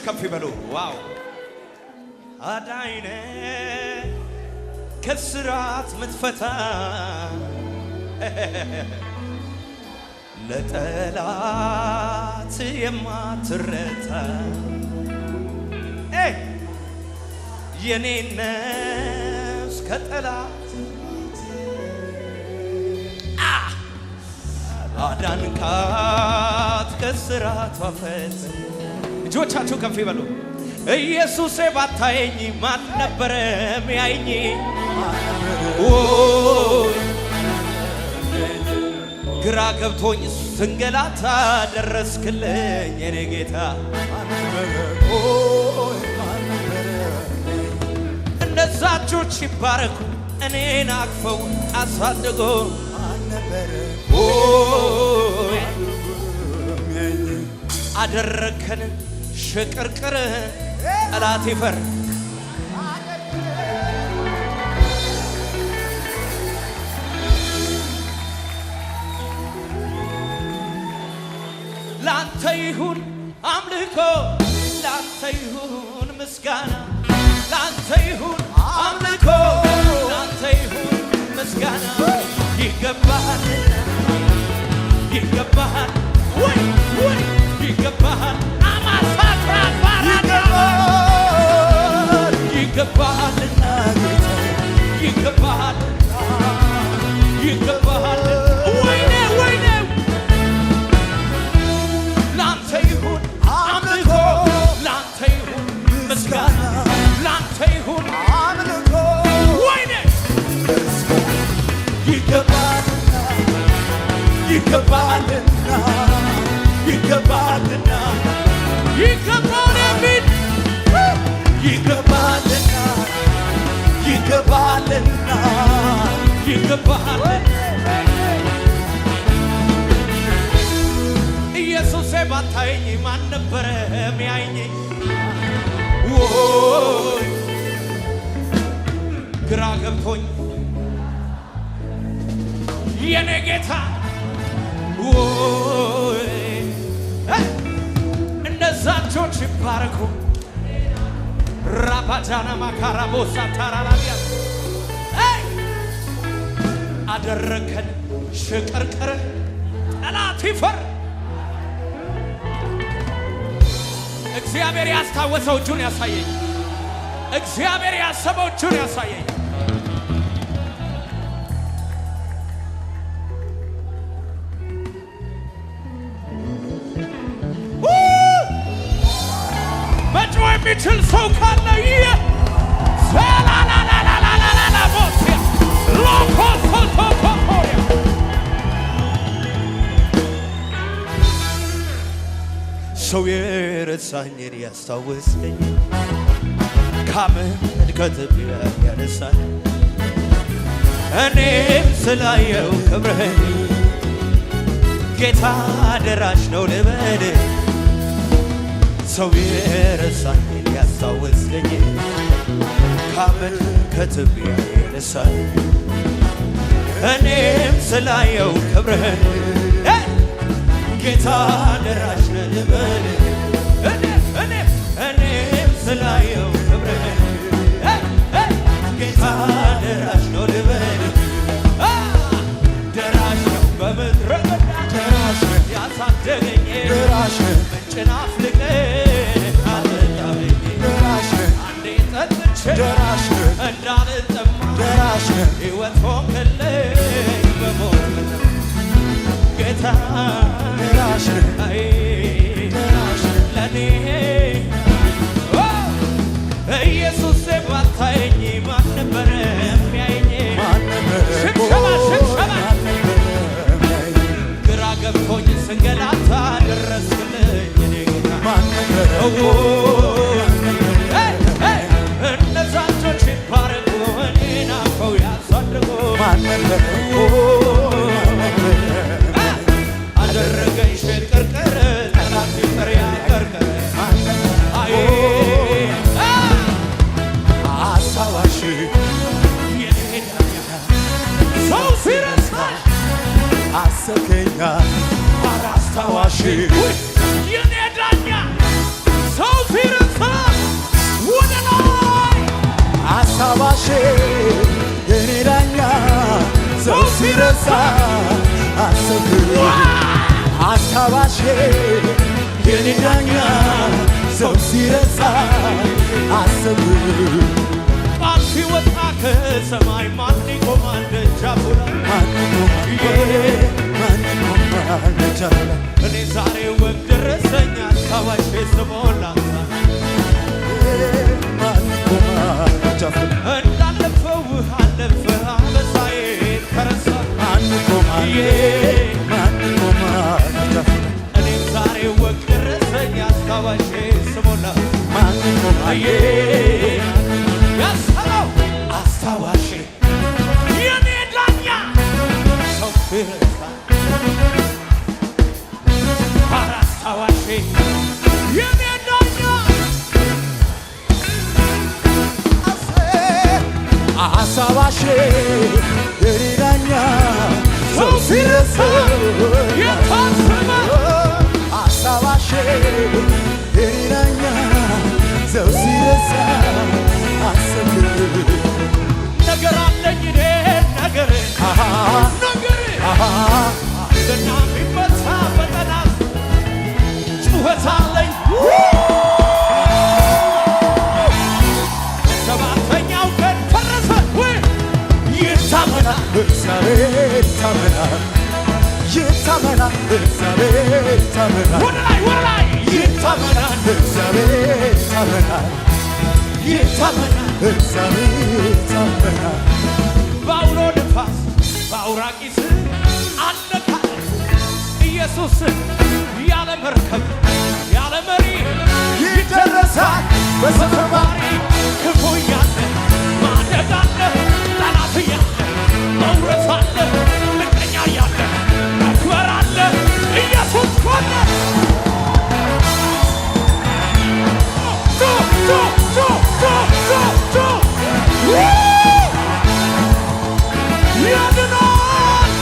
ከፍ ይበሉ። ዋው አዳይነ ከስራት ምትፈታ ለጠላት የማትረታ የኔ ነፍስ ከጠላት አዳንካት ከስራቷ ፈት። እጆቻችሁ ከፍ ይበሉ። ኢየሱሴ ባታየኝ ማን ነበረ ሚያየኝ? ግራ ገብቶኝ ስንገላታ ደረስክልኝ የኔ ጌታ። እነዛ እጆች ይባረኩ እኔን አቅፈው አሳድጎ አደረከን ሽቅርቅር ጠላት ይፈር። ላንተ ይሁን አምልኮ፣ ላንተ ይሁን ምስጋና፣ ላንተ ይሁን አምልኮ፣ ላንተ ይሁን ምስጋና። ይገባሃልና ይገባሃል ወይ ወይ ይገባሃል አማሳትራ ባራዳ ይገባሃልና ይገባሃል ይገባሃል ወይኔ ወይኔ ላንተ ይሁን አምልኮ፣ ላንተ ይሁን ምስጋና፣ ላንተ ይሁን አምልኮ ወይኔ ይገባሃልና ይገባሃልና ይገባሃልና ይገባሃልና ይገባሃልና ይገባሃልና ይገባሃልና ኢየሱሴ ባታየኝ ማን ነበረ ሚያየኝ? ግራ ገብቶኝ የኔ ጌታ እነዛ እጆች ይባረኩ። ራባጃና ማካራቦሳ ታራራቢያ አደረከን ሽቅርቅር ጠላት ይፈር። እግዚአብሔር ያስታወሰው እጁን ያሳየኝ። እግዚአብሔር ያሰበው እጁን ያሳየኝ። መጮህ የሚችል ሰው ካለ ይሄ ሰላላላላላላላ ቦሲያ ሎኮቶቶቶሪያ ሰው የረሳኝን ያስታወሰኝ ከአመድ ከትቢያ ያነሳኝ እኔም ስላየው ክብርህን ጌታ ደራሽ ነው ልበል። ሰው የረሳኝን ያስታወሰኝ ከአመድ ከትቢያ ያነሳኝ እኔም ስላየው ክብርህን ጌታ ደራሽ ነው ልበል። እኔም ስላየው ክብርህን ጌታ ደራሽ ነው ልበል። ደራሽ ነው በምድረ በዳ ደራሽ ያሳደገኝ ደራሽ ምንጭን አፍልቀህ አጠጣኸኝ ደራሽ አንዴ ጠጥቼ ደራሽ እንዳልጠማ ደራሽ ሕይወት ሆንክልኝ በሞት ጌታ ደራሽ ደራሽ ለኔ ኢየሱስ ባታየኝ ማን ነበረ የሚያየኝ? ሽብሸባ ሽብሸባ ግራ ገብቶኝ ስንገላታ ደረስክልኝ የኔ ጌታ። እነዛ እጆች ይባረኩ እኔን አቅፈው ያሳድጉ አደረገኝ ሽቅርቅር ጠላት ይፈር ያቀርቅር አስታዋሽ ሰው ሲረሳሽ አሰብከኛ አስታዋሽ የኔ ዳኛ ሰው ሲረሳሽ ሲረሳ አሰብኩ አስታዋሼ የኔ ዳኛ ሰው ሲረሳ አሰብኩ ቃል ሲወጣ ከሰማይ ማን ይቆማል ደጃፉ ላይ? ማን ይቆማል ደጃፉ ላይ? እኔ ዛሬ ወግ ደረሰኝ አስታዋሽ ስሞላ ማን ይቆማል ደጃፉ ላይ? እንዳለፈው አለፈ አበሳዬ ተረሳ ማን ይቆማል ደጃፉ ላይ? እኔም ዛሬ ወግ ደረሰኝ አስታዋሽ ስሞላ ማን ይቆማል ያሰለው አስታዋሽ የኔ ዳኛ ሰው ሲረሳ አስታዋሽ የኔ ዳኛ አሳባሽ የኔ ዳኛ ሰው ሲረሳ የታሰበ አሳባሽ የኔ ዳኛ ሰው ሲረሳ አሰብኩ ነገር አለኝ እኔ ነገር ገና የሚመታ በጠላት ጩኸት አለኝ ሰባተኛው ቀን ፈረሰ ይታመናል እግዚአብሔር ይታመናል ይታመናል እግዚአብሔር ይታመናል ወደ ላይ ይታመናል እግዚአብሔር ይታመናል ይታመናል እግዚአብሔር ይታመናል በአውሎ ነፋስ በአውራቂስ አለካ ኢየሱስ ያለ መርከብ ያለ መሪ ይደረሳል በሰፈር ክፉ እያለ ማደግ አለ ጠላት እያለ መውረስ አለ ምቀኛ እያለ መክበር አለ ኢየሱስ ኮነ ያድናል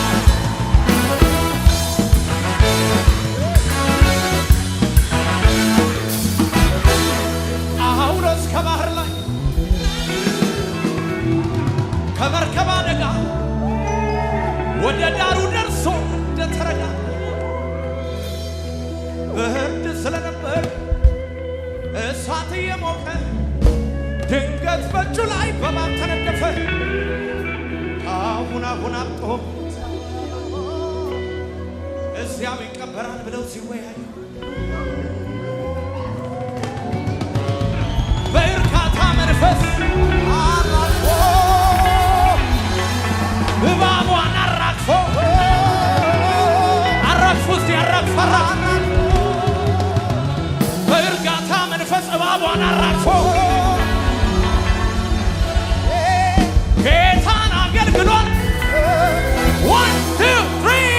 ጳውሎስ ከባህር ላይ ከመርከብ አደጋ ወደ ዳሩ ደርሶ እንደተረዳ ብርድ ስለነበር እሳት እየሞቀ ድንገት በእጁ ላይ በእባብ ተነደፈ። አሁን አብጦ እዚያው ይቀበራል ብለው ሲወያዩ በእርካታ መንፈስ አራግፎ እባቧን አራግፎ ውስጥ ያራግፈራ በእርጋታ መንፈስ እባቧን አራግፎ ጌታን አገልግሏል። 1 2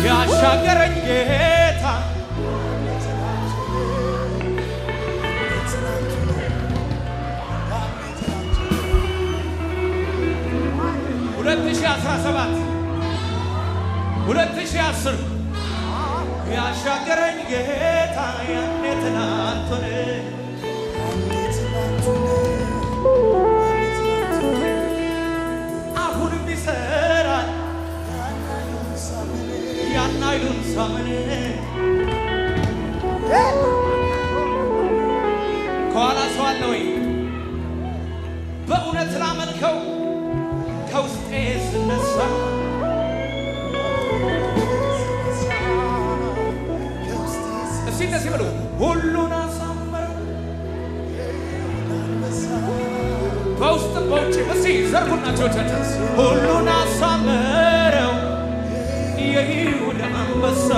ያሻገረኝ ጌታ 2010 ያሻገረኝ ጌታ ያኔ ትናንቱን አሁንም ይሰራል ያን ኃይሉን ሳምን ከኋላ ሰው አለ ወይ? በእውነት ላመልከው ከውስጤ ስነሳ እስቲ እንደዚህ በሉ ሁሉን አሳመረው በውስጥም በውጭ እስቲ ዘርጉና ጆቻችሁ ሁሉን አሳመረው የይሁዳ አንበሳ